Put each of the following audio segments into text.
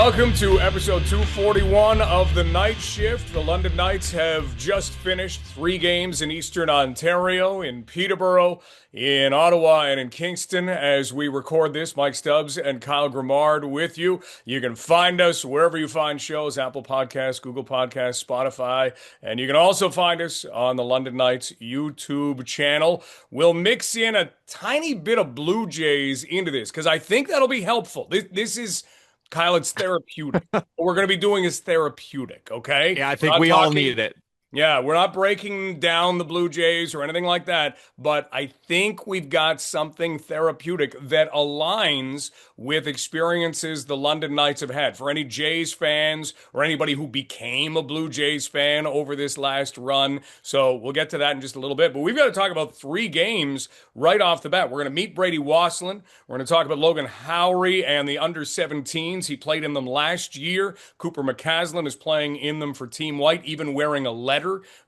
Welcome to episode 241 of The Night Shift. The London Knights have just finished 3 games in Eastern Ontario, in Peterborough, in Ottawa, and in Kingston. As we record this, Mike Stubbs and Kyle Grimard with you. You can find us wherever you find shows, Apple Podcasts, Google Podcasts, Spotify, and you can also find us on the London Knights YouTube channel. We'll mix in a tiny bit of Blue Jays into this because I think that'll be helpful. This is... Kyle, it's therapeutic. What we're going to be doing is therapeutic, okay? Yeah, I think we all needed it. Yeah, we're not breaking down the Blue Jays or anything like that, but I think we've got something therapeutic that aligns with experiences the London Knights have had. For any Jays fans or anybody who became a Blue Jays fan over this last run. So we'll get to that in just a little bit. But we've got to talk about 3 games right off the bat. We're going to meet Brady Wassilyn. We're going to talk about Logan Howry and the Under-17s. He played in them last year. Cooper McCaslin is playing in them for Team White, even wearing a letter.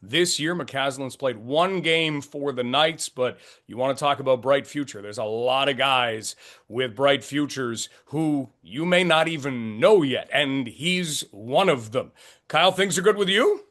This year, McCaslin's played 1 game for the Knights, but you want to talk about bright future. There's a lot of guys with bright futures who you may not even know yet, and he's one of them. Kyle, things are good with you?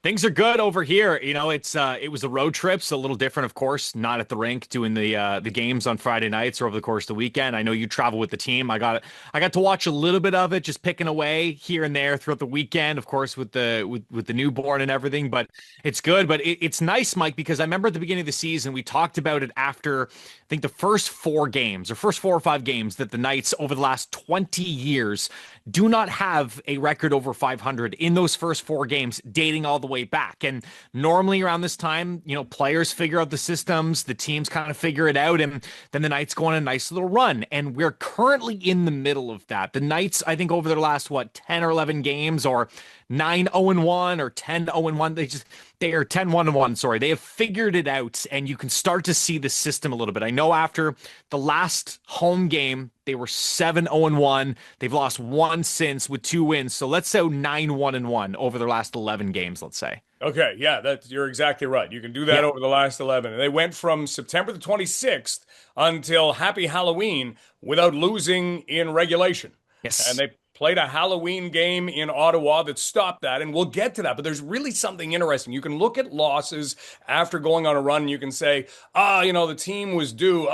Things are good over here. You know, it was a road trip, so a little different, of course, not at the rink doing the games on Friday nights or over the course of the weekend. I know you travel with the team. I got to watch a little bit of it, just picking away here and there throughout the weekend, of course, with the newborn and everything. But it's good. But it's nice, Mike, because I remember at the beginning of the season we talked about it after I think the first 4 games or first 4 or 5 games that the Knights over the last 20 years do not have a record over 500 in those first 4 games, dating all the way back. And normally around this time, you know, players figure out the systems, the teams kind of figure it out, and then the Knights go on a nice little run. And we're currently in the middle of that. The Knights, I think over their last, 10 or 11 games, or 9-0-1 or 10-0-1, they are 10-1-1, sorry. They have figured it out, and you can start to see the system a little bit. I know after the last home game, they were 7-0-1. They've lost 1 since with 2 wins. So let's say 9-1-1 over their last 11 games, let's say. Okay, yeah, you're exactly right. You can do that over the last 11. And they went from September the 26th until Happy Halloween without losing in regulation. Yes. And they played a Halloween game in Ottawa that stopped that, and we'll get to that. But there's really something interesting. You can look at losses after going on a run, and you can say, the team was due.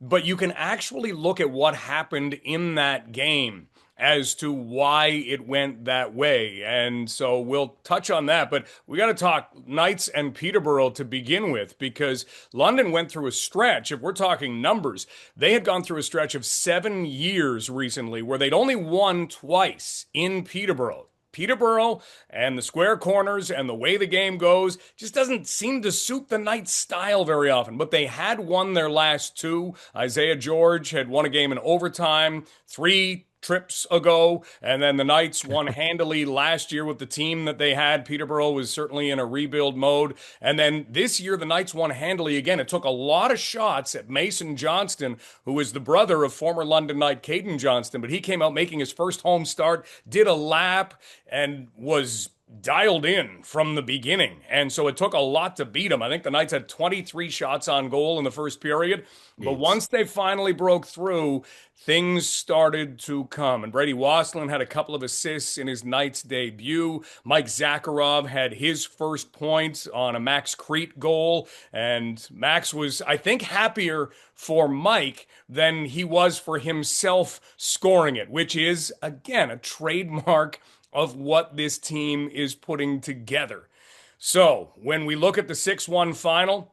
But you can actually look at what happened in that game as to why it went that way. And so we'll touch on that, but we got to talk Knights and Peterborough to begin with, because London went through a stretch. If we're talking numbers, they had gone through a stretch of 7 years recently where they'd only won twice in Peterborough. Peterborough and the square corners and the way the game goes just doesn't seem to suit the Knights' style very often. But they had won their last 2. Isaiah George had won a game in overtime 3 trips ago, and then the Knights won handily last year with the team that they had. Peterborough was certainly in a rebuild mode, and then this year the Knights won handily again. It took a lot of shots at Mason Johnston, who is the brother of former London Knight Caden Johnston, but he came out making his first home start, did a lap, and was dialed in from the beginning. And so it took a lot to beat him. I think the Knights had 23 shots on goal in the first period. But once they finally broke through, things started to come. And Braidy Wassilyn had a couple of assists in his Knights debut. Mike Zakharov had his first point on a Max Crete goal. And Max was, I think, happier for Mike than he was for himself scoring it, which is, again, a trademark of what this team is putting together. So when we look at the 6-1 final,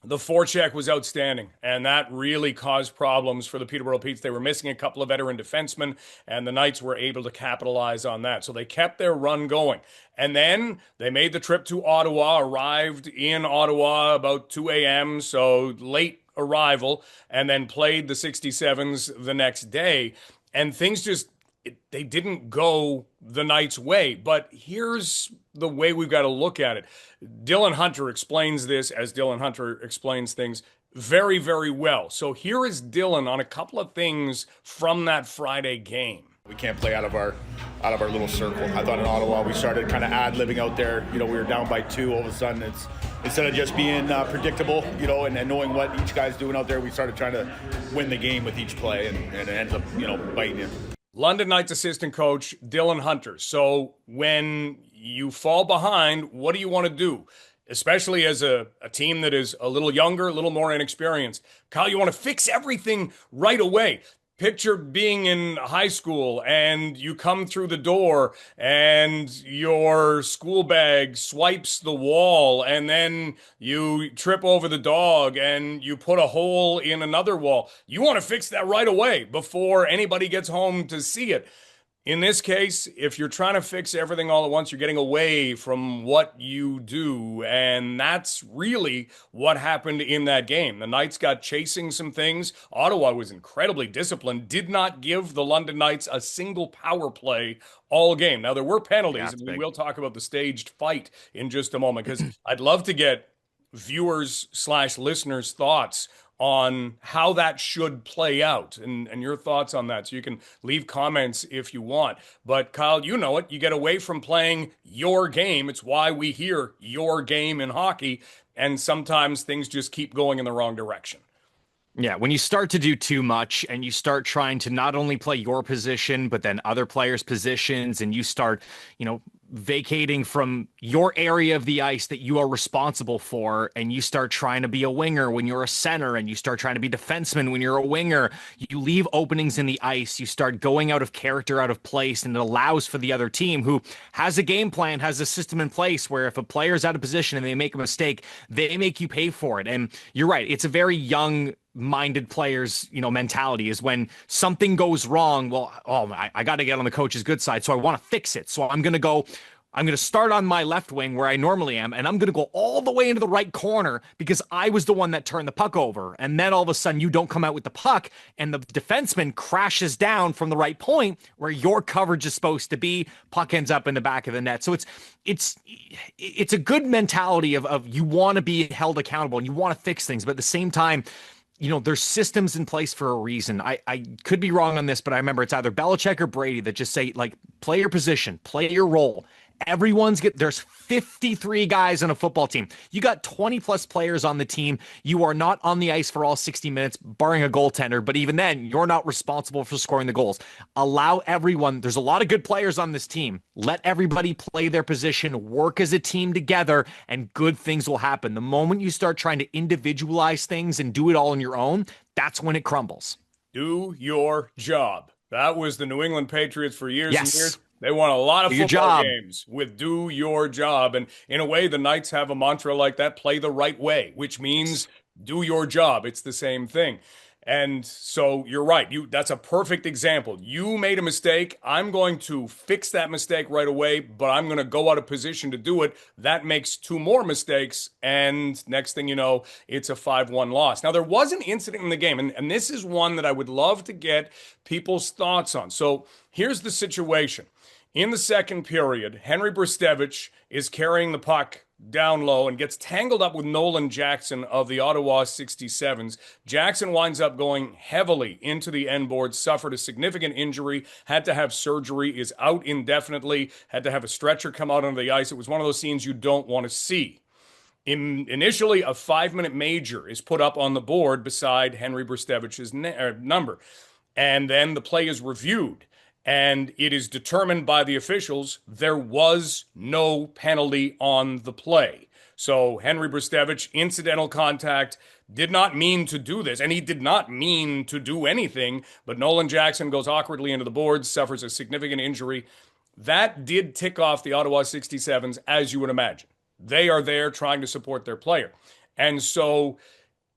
the forecheck was outstanding, and that really caused problems for the Peterborough Petes. They were missing a couple of veteran defensemen, and the Knights were able to capitalize on that. So they kept their run going. And then they made the trip to Ottawa, arrived in Ottawa about 2 a.m., so late arrival, and then played the 67s the next day. And things just they didn't go the Knights' way. But here's the way we've got to look at it. Dylan Hunter explains this, as Dylan Hunter explains things, very, very well. So here is Dylan on a couple of things from that Friday game. We can't play out of our little circle. I thought in Ottawa we started kind of ad-libbing out there. You know, we were down by 2. All of a sudden, it's instead of just being predictable, you know, and knowing what each guy's doing out there, we started trying to win the game with each play, and it ends up, biting you. London Knights assistant coach Dylan Hunter. So when you fall behind, what do you want to do? Especially as a team that is a little younger, a little more inexperienced. Kyle, you want to fix everything right away. Picture being in high school and you come through the door and your school bag swipes the wall and then you trip over the dog and you put a hole in another wall. You want to fix that right away before anybody gets home to see it. In this case, if you're trying to fix everything all at once, you're getting away from what you do. And that's really what happened in that game. The Knights got chasing some things. Ottawa was incredibly disciplined, did not give the London Knights a single power play all game. Now, there were penalties, and we will talk about the staged fight in just a moment, because I'd love to get viewers/listeners' thoughts on how that should play out and your thoughts on that. So you can leave comments if you want. But Kyle, you know it. You get away from playing your game. It's why we hear your game in hockey. And sometimes things just keep going in the wrong direction. Yeah, when you start to do too much and you start trying to not only play your position, but then other players' positions, and you start, vacating from your area of the ice that you are responsible for, and you start trying to be a winger when you're a center, and you start trying to be defenseman when you're a winger, you leave openings in the ice, you start going out of character, out of place, and it allows for the other team, who has a game plan, has a system in place, where if a player's out of position and they make a mistake, they make you pay for it. And you're right, it's a very young minded players, mentality is when something goes wrong. Well, I got to get on the coach's good side. So I want to fix it. So I'm going to start on my left wing where I normally am, and I'm going to go all the way into the right corner because I was the one that turned the puck over. And then all of a sudden you don't come out with the puck and the defenseman crashes down from the right point where your coverage is supposed to be. Puck ends up in the back of the net. So it's a good mentality of you want to be held accountable and you want to fix things, but at the same time, there's systems in place for a reason. I could be wrong on this, but I remember it's either Belichick or Brady that just say, play your position, play your role. There's 53 guys on a football team. You got 20 plus players on the team. You are not on the ice for all 60 minutes, barring a goaltender. But even then, you're not responsible for scoring the goals. Allow everyone. There's a lot of good players on this team. Let everybody play their position, work as a team together, and good things will happen. The moment you start trying to individualize things and do it all on your own, that's when it crumbles. Do your job. That was the New England Patriots for years Yes. and years. They won a lot of football games with do your job. And in a way, the Knights have a mantra like that, play the right way, which means do your job. It's the same thing. And so you're right. That's a perfect example. You made a mistake. I'm going to fix that mistake right away, but I'm going to go out of position to do it. That makes two more mistakes. And next thing you know, it's a 5-1 loss. Now, there was an incident in the game, and this is one that I would love to get people's thoughts on. So here's the situation. In the second period, Henry Brustevich is carrying the puck down low and gets tangled up with Nolan Jackson of the Ottawa 67s. Jackson winds up going heavily into the end board, suffered a significant injury, had to have surgery, is out indefinitely, had to have a stretcher come out onto the ice. It was one of those scenes you don't want to see. Initially, a 5-minute major is put up on the board beside Henry Brustevich's number. And then the play is reviewed. And it is determined by the officials there was no penalty on the play. So Henry Brustevich, incidental contact, did not mean to do this. And he did not mean to do anything. But Nolan Jackson goes awkwardly into the boards, suffers a significant injury. That did tick off the Ottawa 67s, as you would imagine. They are there trying to support their player. And so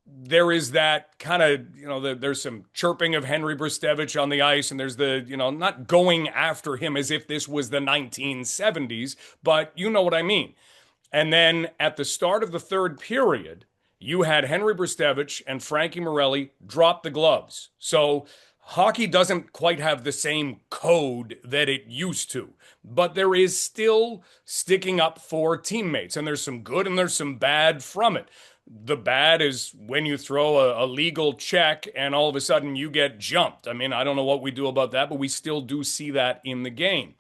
there is that kind of, there's some chirping of Henry Brustevich on the ice, and there's the, not going after him as if this was the 1970s, but you know what I mean. And then at the start of the third period, you had Henry Brustevich and Frankie Morelli drop the gloves. So hockey doesn't quite have the same code that it used to, but there is still sticking up for teammates, and there's some good and there's some bad from it. The bad is when you throw a legal check and all of a sudden you get jumped. I mean, I don't know what we do about that, but we still do see that in the game.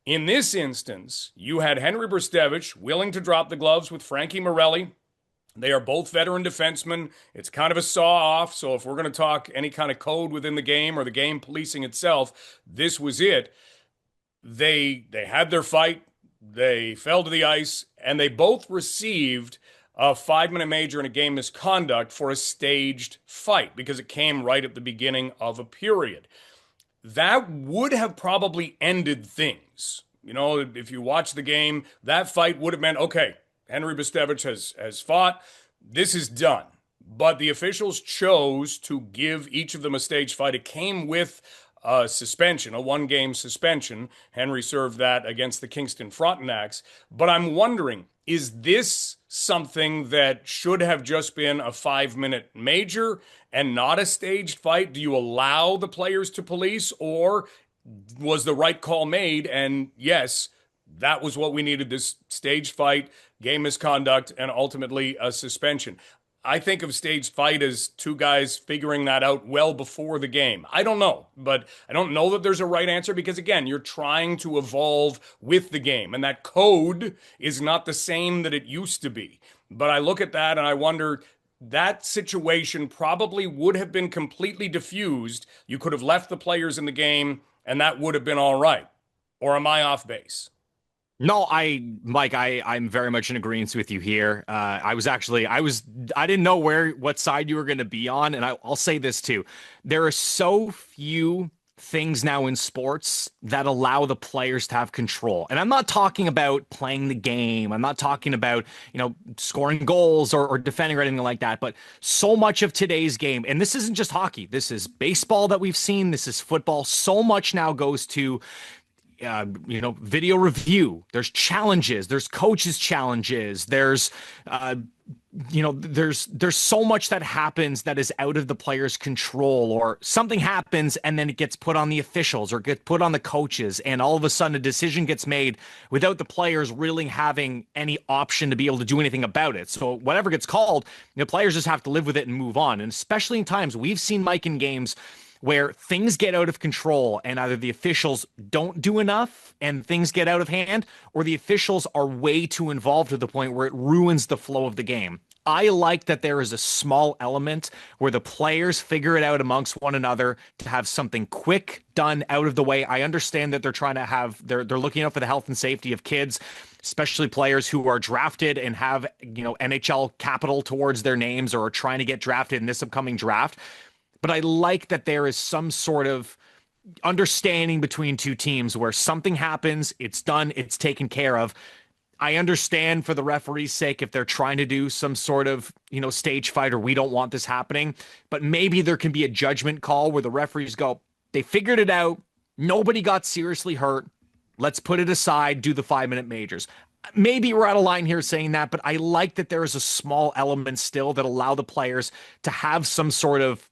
In this instance, you had Henry Brustevich willing to drop the gloves with Frankie Morelli They are both veteran defensemen. It's kind of a saw-off. So if we're going to talk any kind of code within the game or the game policing itself, this was it. They had their fight. They fell to the ice, and they both received a 5-minute major and a game misconduct for a staged fight because it came right at the beginning of a period. That would have probably ended things. You know, if you watch the game, that fight would have meant, okay, Henry Bistevich has fought. This is done. But the officials chose to give each of them a staged fight. It came with a suspension, a 1-game suspension. Henry served that against the Kingston Frontenacs. But I'm wondering, is this something that should have just been a 5-minute major and not a staged fight? Do you allow the players to police, or was the right call made? And yes, that was what we needed, this staged fight, game misconduct, and ultimately a suspension. I think of staged fight as two guys figuring that out well before the game. I don't know, but I don't know that there's a right answer because, again, you're trying to evolve with the game, and that code is not the same that it used to be. But I look at that and I wonder, that situation probably would have been completely diffused. You could have left the players in the game, and that would have been all right. Or am I off base? No, Mike, I'm very much in agreement with you here. I didn't know what side you were going to be on. And I'll say this too. There are so few things now in sports that allow the players to have control. And I'm not talking about playing the game. I'm not talking about, scoring goals or defending or anything like that. But so much of today's game, and this isn't just hockey, this is baseball that we've seen, this is football. So much now goes to video review. There's challenges. There's coaches challenges. There's so much that happens that is out of the player's control, or something happens and then it gets put on the officials or gets put on the coaches, and all of a sudden a decision gets made without the players really having any option to be able to do anything about it. So whatever gets called, the players just have to live with it and move on. And especially in times we've seen, Mike, in games where things get out of control and either the officials don't do enough and things get out of hand, or the officials are way too involved to the point where it ruins the flow of the game. I like that there is a small element where the players figure it out amongst one another to have something quick done out of the way. I understand that they're looking out for the health and safety of kids, especially players who are drafted and have, NHL capital towards their names or are trying to get drafted in this upcoming draft. But I like that there is some sort of understanding between two teams where something happens, it's done, it's taken care of. I understand for the referee's sake if they're trying to do some sort of, stage fight, or we don't want this happening, but maybe there can be a judgment call where the referees go, they figured it out, nobody got seriously hurt, let's put it aside, do the 5-minute majors. Maybe we're out of line here saying that, but I like that there is a small element still that allow the players to have some sort of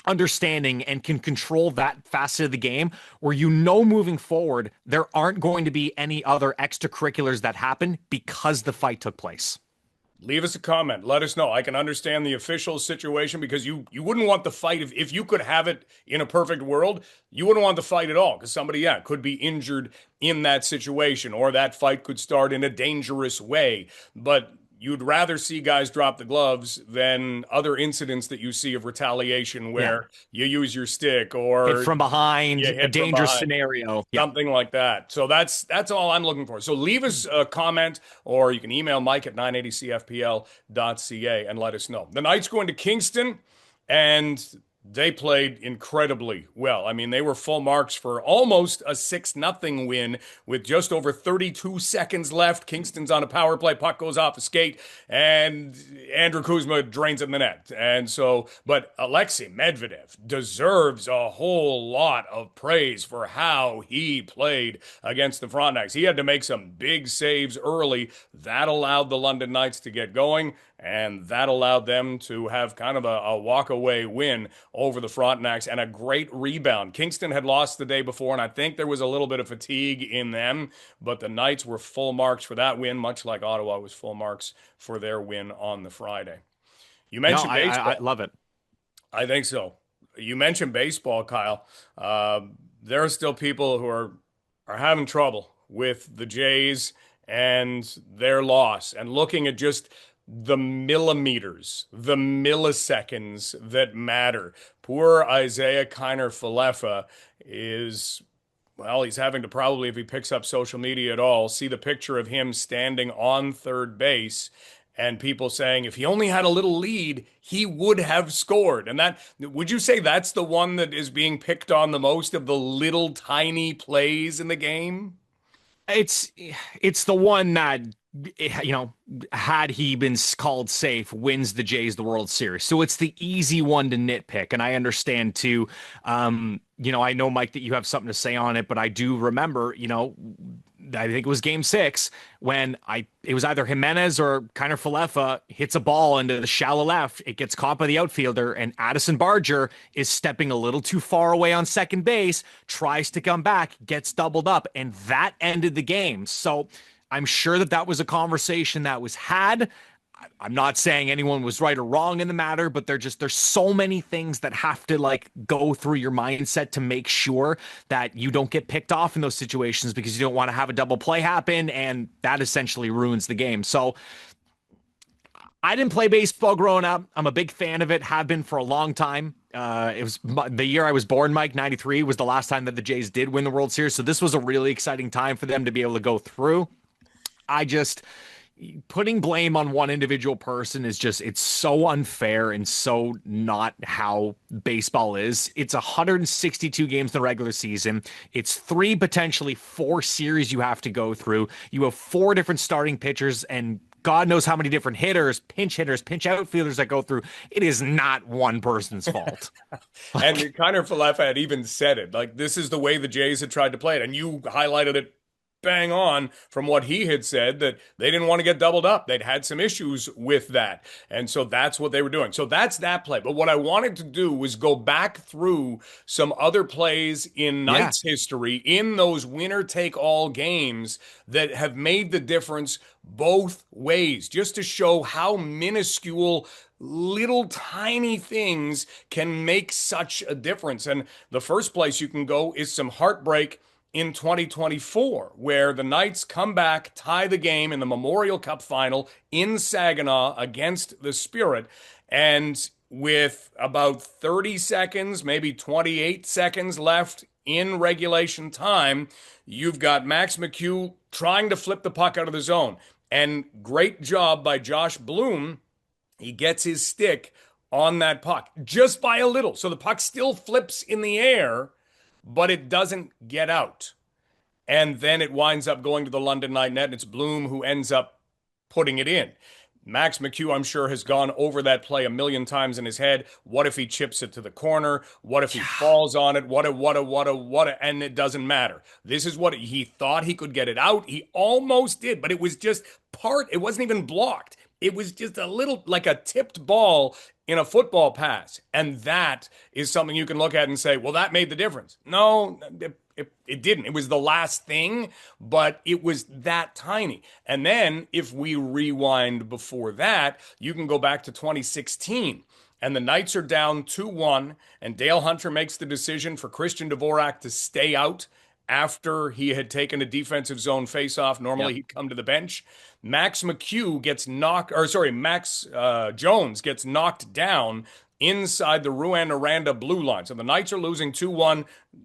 understanding and can control that facet of the game where, moving forward, there aren't going to be any other extracurriculars that happen because the fight took place. Leave us a comment. Let us know. I can understand the official situation because you wouldn't want the fight if you could have it in a perfect world. You wouldn't want the fight at all because somebody, could be injured in that situation, or that fight could start in a dangerous way. But you'd rather see guys drop the gloves than other incidents that you see of retaliation where you use your stick or hit from behind, a dangerous scenario, something like that. So that's all I'm looking for. So leave us a comment, or you can email Mike at 980cfpl.ca and let us know. The Knights going to Kingston, and they played incredibly well. I mean, they were full marks for almost a 6-0 win with just over 32 seconds left. Kingston's on a power play. Puck goes off the skate, and Andrew Kuzma drains it in the net. And so, but Alexei Medvedev deserves a whole lot of praise for how he played against the Frontenacs. He had to make some big saves early. That allowed the London Knights to get going, and that allowed them to have kind of a walk-away win over the Frontenacs and a great rebound. Kingston had lost the day before, and I think there was a little bit of fatigue in them, but the Knights were full marks for that win, much like Ottawa was full marks for their win on the Friday. You mentioned baseball. I love it. I think so. You mentioned baseball, Kyle. There are still people who are having trouble with the Jays and their loss, and looking at just the millimeters, the milliseconds that matter. Poor Isaiah Kiner-Falefa is, well, he's having to probably, if he picks up social media at all, see the picture of him standing on third base and people saying if he only had a little lead, he would have scored. And that, would you say that's the one that is being picked on the most of the little tiny plays in the game? It's the one that, had he been called safe, wins the Jays the World Series. So it's the easy one to nitpick. And I understand too. I know, Mike, that you have something to say on it, but I do remember, I think it was game 6 when it was either Jimenez or Kiner-Falefa hits a ball into the shallow left. It gets caught by the outfielder, and Addison Barger is stepping a little too far away on second base, tries to come back, gets doubled up, and that ended the game. So I'm sure that was a conversation that was had. I'm not saying anyone was right or wrong in the matter, but there's so many things that have to go through your mindset to make sure that you don't get picked off in those situations, because you don't want to have a double play happen, and that essentially ruins the game. So I didn't play baseball growing up. I'm a big fan of it, have been for a long time. It was the year I was born, Mike. 93 was the last time that the Jays did win the World Series. So this was a really exciting time for them to be able to go through. Putting blame on one individual person it's so unfair and so not how baseball is. It's 162 games in the regular season. It's 3, potentially 4 series you have to go through. You have 4 different starting pitchers and God knows how many different hitters, pinch outfielders that go through. It is not one person's fault. And Kiner-Falefa had even said it. This is the way the Jays had tried to play it. And you highlighted it bang on from what he had said, that they didn't want to get doubled up. They'd had some issues with that. And so that's what they were doing. So that's that play. But what I wanted to do was go back through some other plays in Knights history in those winner-take-all games that have made the difference both ways, just to show how minuscule little tiny things can make such a difference. And the first place you can go is some heartbreak in 2024, where the Knights come back, tie the game in the Memorial Cup final in Saginaw against the Spirit. And with about 30 seconds, maybe 28 seconds left in regulation time, you've got Max McHugh trying to flip the puck out of the zone. And great job by Josh Bloom. He gets his stick on that puck just by a little. So the puck still flips in the air, but it doesn't get out. And then it winds up going to the London Knight net, and it's Bloom who ends up putting it in. Max McHugh, I'm sure, has gone over that play a million times in his head. What if he chips it to the corner? What if he falls on it? What, and it doesn't matter. This is what he thought he could get it out. He almost did, but it was just it wasn't even blocked. It was just a little, like a tipped ball in a football pass. And that is something you can look at and say, well, that made the difference. No, it didn't. It was the last thing, but it was that tiny. And then if we rewind before that, you can go back to 2016. And the Knights are down 2-1, and Dale Hunter makes the decision for Christian Dvorak to stay out after he had taken a defensive zone faceoff. Normally he'd come to the bench. Max Jones gets knocked down inside the Rouyn-Noranda blue line. So the Knights are losing 2-1,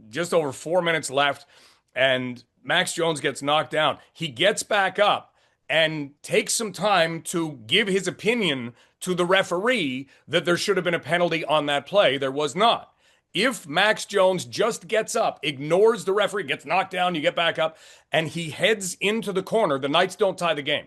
just over 4 minutes left, and Max Jones gets knocked down. He gets back up and takes some time to give his opinion to the referee that there should have been a penalty on that play. There was not. If Max Jones just gets up, ignores the referee, gets knocked down, you get back up, and he heads into the corner, the Knights don't tie the game.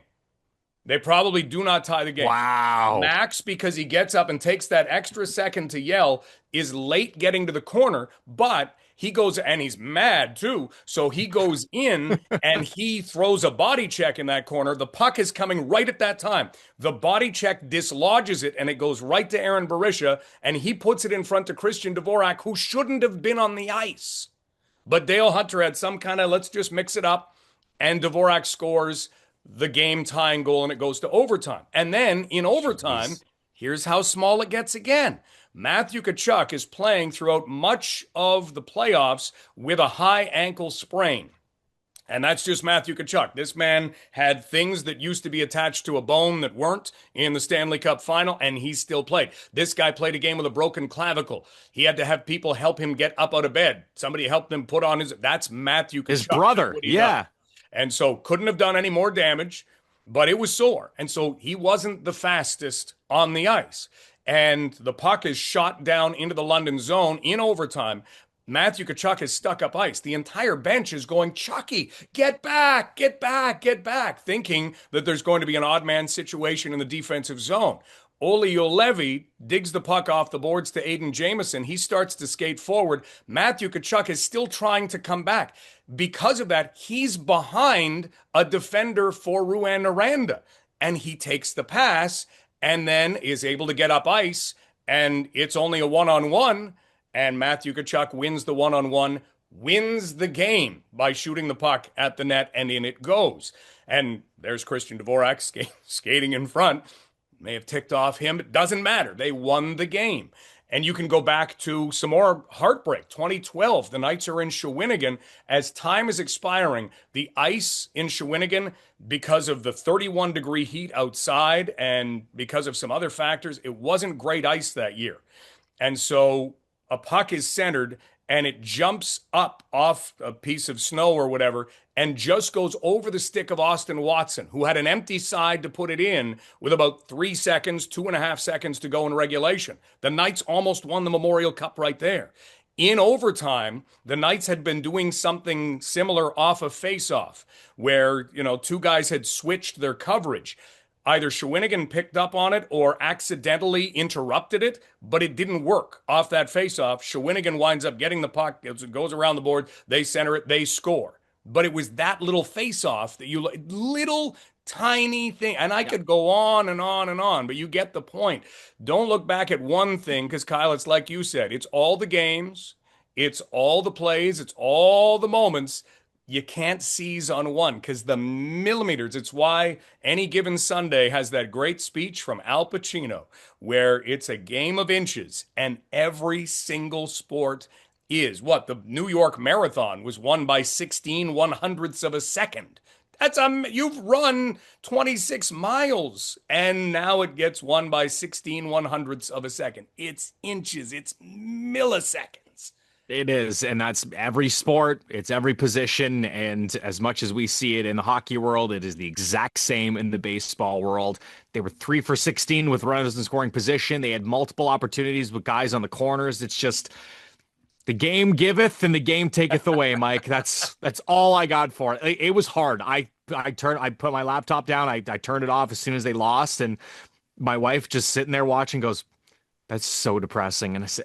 They probably do not tie the game. Wow. Max, because he gets up and takes that extra second to yell, is late getting to the corner, but he goes, and he's mad too, so he goes in and he throws a body check in that corner. The puck is coming right at that time. The body check dislodges it, and it goes right to Aaron Barisha, and he puts it in front of Christian Dvorak, who shouldn't have been on the ice. But Dale Hunter had some kind of, let's just mix it up, and Dvorak scores the game-tying goal, and it goes to overtime. And then in overtime, here's how small it gets again. Matthew Tkachuk is playing throughout much of the playoffs with a high ankle sprain. And that's just Matthew Tkachuk. This man had things that used to be attached to a bone that weren't in the Stanley Cup final, and he still played. This guy played a game with a broken clavicle. He had to have people help him get up out of bed. Somebody helped him put on his. That's Matthew Tkachuk. His brother, yeah. Does. And so couldn't have done any more damage, but it was sore. And so he wasn't the fastest on the ice. And the puck is shot down into the London zone in overtime. Matthew Tkachuk is stuck up ice. The entire bench is going, Chucky, get back, get back, get back, thinking that there's going to be an odd man situation in the defensive zone. Olli Juolevi digs the puck off the boards to Aiden Jamieson. He starts to skate forward. Matthew Tkachuk is still trying to come back. Because of that, he's behind a defender for Rouyn-Noranda. And he takes the pass and then is able to get up ice. And it's only a one-on-one. And Matthew Tkachuk wins the one-on-one, wins the game by shooting the puck at the net, and in it goes. And there's Christian Dvorak skating in front. May have ticked off him. It doesn't matter. They won the game. And you can go back to some more heartbreak. 2012, the Knights are in Shawinigan. As time is expiring, the ice in Shawinigan, because of the 31-degree heat outside and because of some other factors, it wasn't great ice that year. And so a puck is centered and it jumps up off a piece of snow or whatever and just goes over the stick of Austin Watson, who had an empty side to put it in with about 3 seconds, 2.5 seconds to go in regulation. The Knights almost won the Memorial Cup right there. In overtime, the Knights had been doing something similar off a face-off where, two guys had switched their coverage. Either Shawinigan picked up on it or accidentally interrupted it, but it didn't work off that faceoff. Shawinigan winds up getting the puck. It goes around the board. They center it. They score. But it was that little faceoff that little tiny thing. And I could go on and on and on, but you get the point. Don't look back at one thing because, Kyle, it's like you said. It's all the games. It's all the plays. It's all the moments. You can't seize on one because the millimeters. It's why Any Given Sunday has that great speech from Al Pacino where it's a game of inches and every single sport is. What? The New York Marathon was won by 16/100ths of a second. You've run 26 miles and now it gets won by 16/100ths of a second. It's inches. It's milliseconds. It is, and that's every sport, it's every position, and as much as we see it in the hockey world, it is the exact same in the baseball world. They were 3 for 16 with runners in scoring position. They had multiple opportunities with guys on the corners. It's just the game giveth and the game taketh away, Mike. That's all I got for it. It was hard. I put my laptop down. I turned it off as soon as they lost, and my wife just sitting there watching goes, "That's so depressing." And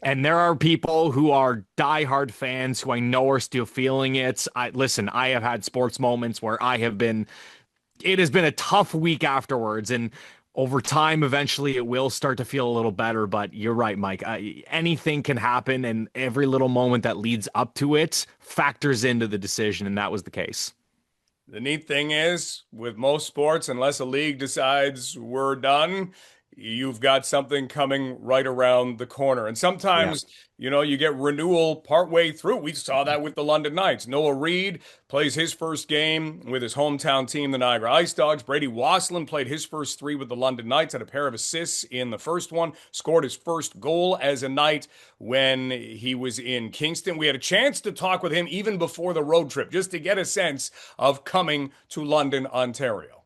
and there are people who are diehard fans who I know are still feeling it. Listen, I have had sports moments where it has been a tough week afterwards, and over time, eventually it will start to feel a little better. But you're right, Mike. Anything can happen, and every little moment that leads up to it factors into the decision, and that was the case. The neat thing is, with most sports, unless a league decides we're done, you've got something coming right around the corner. And sometimes, you get renewal partway through. We saw that with the London Knights. Noah Reid plays his first game with his hometown team, the Niagara Ice Dogs. Brady Wassilyn played his first 3 with the London Knights, had a pair of assists in the first one, scored his first goal as a Knight when he was in Kingston. We had a chance to talk with him even before the road trip, just to get a sense of coming to London, Ontario.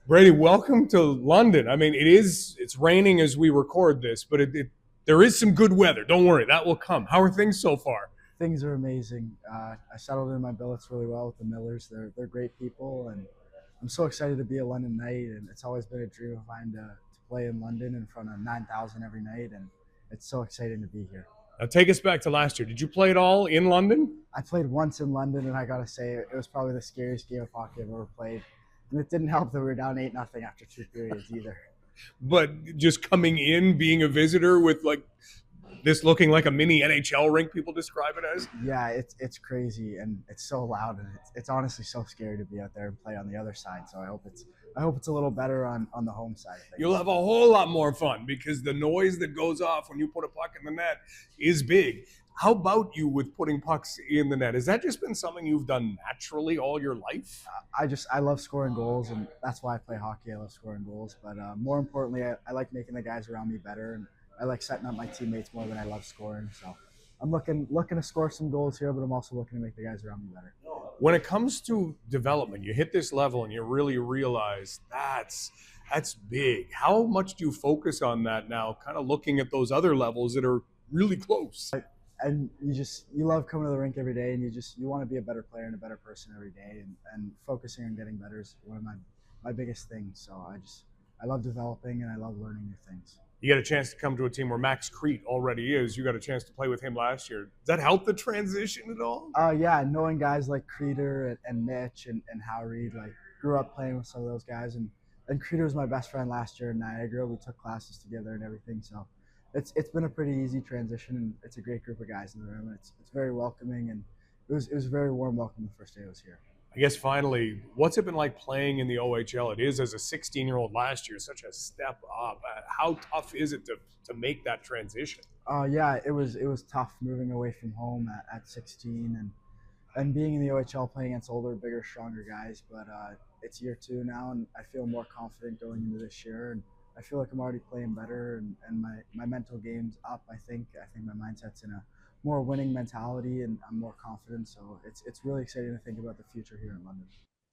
Brady, welcome to London. I mean, it's raining as we record this, but there is some good weather. Don't worry, that will come. How are things so far? Things are amazing. I settled in my billets really well with the Millers. They're great people, and I'm so excited to be a London Knight, and it's always been a dream of mine to play in London in front of 9,000 every night, and it's so exciting to be here. Now take us back to last year. Did you play it all in London? I played once in London, and I got to say, it was probably the scariest game of hockey I've ever played. And it didn't help that we were down 8-0 after 2 periods either. But just coming in, being a visitor with this looking like a mini NHL rink, people describe it as. Yeah, it's crazy and it's so loud, and it's honestly so scary to be out there and play on the other side. So I hope it's a little better on the home side of things. You'll have a whole lot more fun because the noise that goes off when you put a puck in the net is big. How about you with putting pucks in the net? Has that just been something you've done naturally all your life? I love scoring goals, and that's why I play hockey. I love scoring goals, but more importantly, I like making the guys around me better, and I like setting up my teammates more than I love scoring. So I'm looking to score some goals here, but I'm also looking to make the guys around me better. When it comes to development, you hit this level and you really realize that's big. How much do you focus on that now, kind of looking at those other levels that are really close? And you love coming to the rink every day, and you want to be a better player and a better person every day, and focusing on getting better is one of my biggest things. So I love developing, and I love learning new things. You get a chance to come to a team where Max Crete already is. You got a chance to play with him last year. Does that help the transition at all? Yeah, knowing guys like Creter and Mitch and Howry, like grew up playing with some of those guys, and Creter was my best friend last year in Niagara. We took classes together and everything, so it's been a pretty easy transition, and it's a great group of guys in the room. It's very welcoming, and it was a very warm welcome the first day I was here. I guess finally, what's it been like playing in the OHL? It is, as a 16-year-old last year, such a step up. How tough is it to make that transition? Yeah, it was tough moving away from home at 16 and being in the OHL playing against older, bigger, stronger guys. But it's year 2 now, and I feel more confident going into this year, and I feel like I'm already playing better, and my mental game's up. I think my mindset's in a more winning mentality, and I'm more confident. So it's really exciting to think about the future here in London.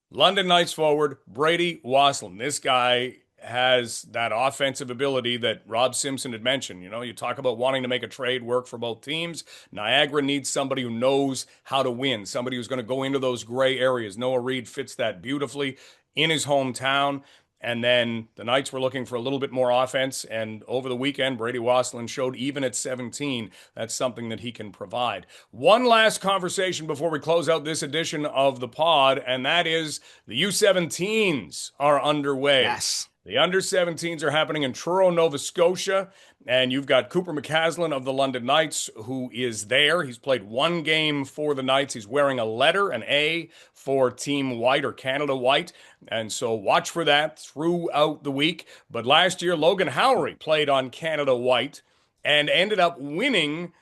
London Knights forward Braidy Wassilyn. This guy has that offensive ability that Rob Simpson had mentioned. You know, you talk about wanting to make a trade work for both teams. Niagara needs somebody who knows how to win, somebody who's going to go into those gray areas. Noah Reid fits that beautifully in his hometown. And then the Knights were looking for a little bit more offense. And over the weekend, Braidy Wassilyn showed even at 17, that's something that he can provide. One last conversation before we close out this edition of the pod, and that is the U17s are underway. Yes. The Under-17s are happening in Truro, Nova Scotia, and you've got Cooper McCaslin of the London Knights who is there. He's played one game for the Knights. He's wearing a letter, an A for Team White or Canada White, and so watch for that throughout the week. But last year, Logan Howry played on Canada White and ended up winning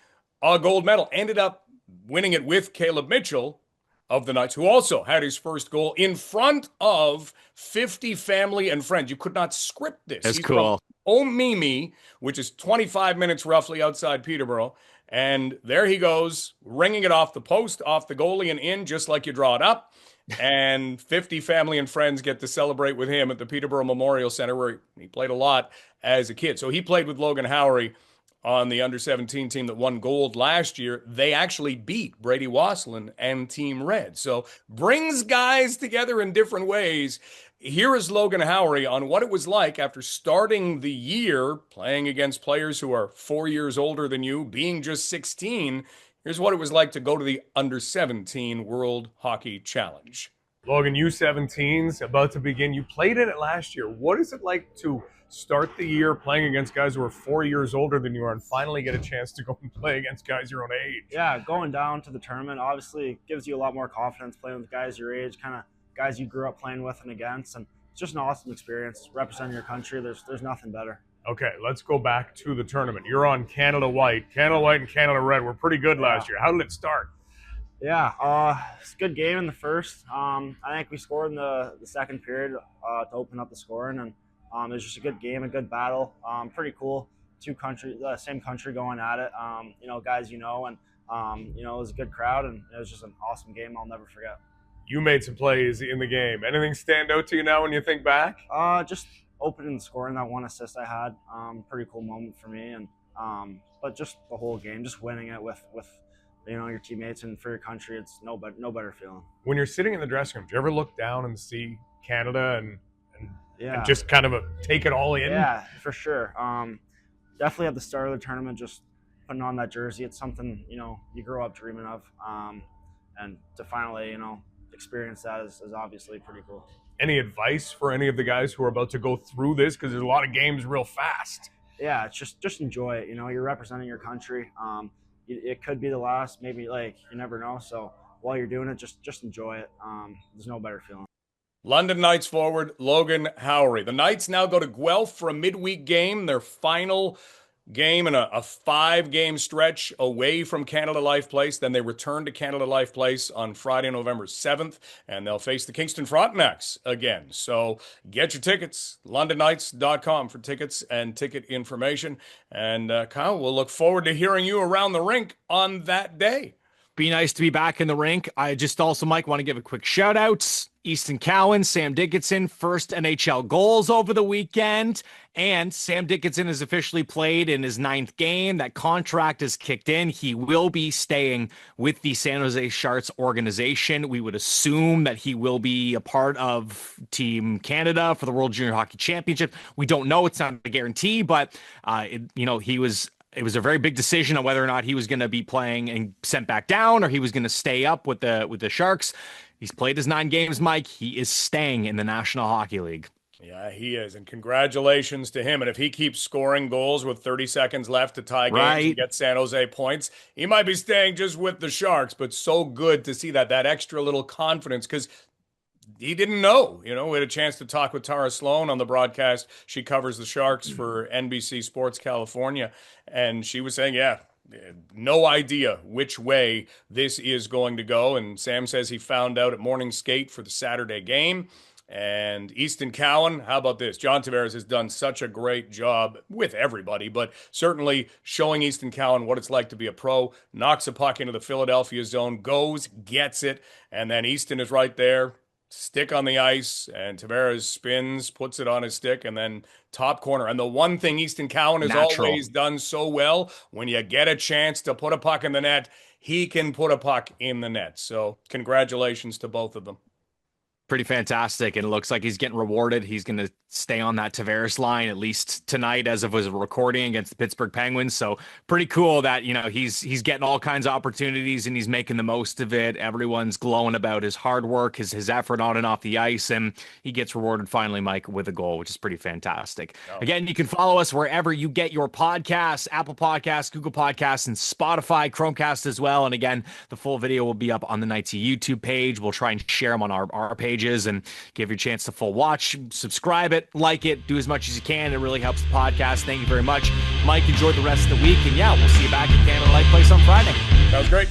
a gold medal, ended up winning it with Caleb Mitchell of the Knights, who also had his first goal in front of 50 family and friends. You could not script this. That's He's cool. from Omimi, which is 25 minutes roughly outside Peterborough. And there he goes, ringing it off the post, off the goalie and in, just like you draw it up. And 50 family and friends get to celebrate with him at the Peterborough Memorial Center, where he played a lot as a kid. So he played with Logan Howry on the Under-17 team that won gold last year. They actually beat Braidy Wassilyn and Team Red. So brings guys together in different ways. Here is Logan Howry on what it was like after starting the year playing against players who are 4 years older than you, being just 16. Here's what it was like to go to the Under-17 World Hockey Challenge. Logan, U17's about to begin. You played in it last year. What is it like to start the year playing against guys who are 4 years older than you are and finally get a chance to go and play against guys your own age? Yeah, going down to the tournament obviously gives you a lot more confidence playing with guys your age, kind of guys you grew up playing with and against, and it's just an awesome experience representing your country. There's nothing better. Okay, let's go back to the tournament. You're on Canada White. Canada White and Canada Red were pretty good last year. How did it start? Yeah, it's a good game in the first. I think we scored in the second period to open up the scoring, and it was just a good game, a good battle. Pretty cool. Two countries, same country going at it. Guys, and it was a good crowd, and it was just an awesome game I'll never forget. You made some plays in the game. Anything stand out to you now when you think back? Just opening and scoring that one assist I had. Pretty cool moment for me, and but just the whole game, just winning it with your teammates and for your country, it's no better feeling. When you're sitting in the dressing room, do you ever look down and see Canada and just kind of take it all in? Yeah, for sure. Definitely at the start of the tournament, just putting on that jersey, it's something you grow up dreaming of, and to finally experience that is obviously pretty cool. Any advice for any of the guys who are about to go through this, because there's a lot of games real fast? Yeah, it's just enjoy it. You're representing your country. It could be the last, maybe, you never know. So while you're doing it, just enjoy it. There's no better feeling. London Knights forward Logan Howry. The Knights now go to Guelph for a midweek game, their final game in a 5-game stretch away from Canada Life Place. Then they return to Canada Life Place on Friday, November 7th, and they'll face the Kingston Frontenacs again. So get your tickets, londonnights.com for tickets and ticket information. And Kyle, we'll look forward to hearing you around the rink on that day. Be nice to be back in the rink. I just also, Mike, want to give a quick shout out. Easton Cowan, Sam Dickinson, first NHL goals over the weekend. And Sam Dickinson has officially played in his 9th game. That contract is kicked in. He will be staying with the San Jose Sharks organization. We would assume that he will be a part of Team Canada for the World Junior Hockey Championship. We don't know. It's not a guarantee, but it was a very big decision on whether or not he was going to be playing and sent back down, or he was going to stay up with the Sharks. He's played his 9 games, Mike. He is staying in the National Hockey League. Yeah, he is. And congratulations to him. And if he keeps scoring goals with 30 seconds left to tie games and get San Jose points, he might be staying just with the Sharks. But so good to see that extra little confidence, because he didn't know. We had a chance to talk with Tara Sloan on the broadcast. She covers the Sharks for NBC Sports California. And she was saying, no idea which way this is going to go. And Sam says he found out at morning skate for the Saturday game. And Easton Cowan, how about this? John Tavares has done such a great job with everybody, but certainly showing Easton Cowan what it's like to be a pro. Knocks a puck into the Philadelphia zone, goes, gets it, and then Easton is right there. Stick on the ice, and Tavares spins, puts it on his stick, and then top corner. And the one thing Easton Cowan has always done so well, when you get a chance to put a puck in the net, he can put a puck in the net. So congratulations to both of them. Pretty fantastic, and it looks like he's getting rewarded. He's going to stay on that Tavares line at least tonight as of his recording against the Pittsburgh Penguins. So pretty cool that he's getting all kinds of opportunities and he's making the most of it. Everyone's glowing about his hard work, his effort on and off the ice, and he gets rewarded finally, Mike, with a goal, which is pretty fantastic. Again, you can follow us wherever you get your podcasts: Apple Podcasts, Google Podcasts, and Spotify, Chromecast as well. And again, the full video will be up on the Knights YouTube page. We'll try and share them on our pages and give you a chance to full watch. Subscribe it, like it, do as much as you can. It really helps the podcast. Thank you very much, Mike. Enjoy the rest of the week, and we'll see you back at Canada Life Place on Friday. That was great.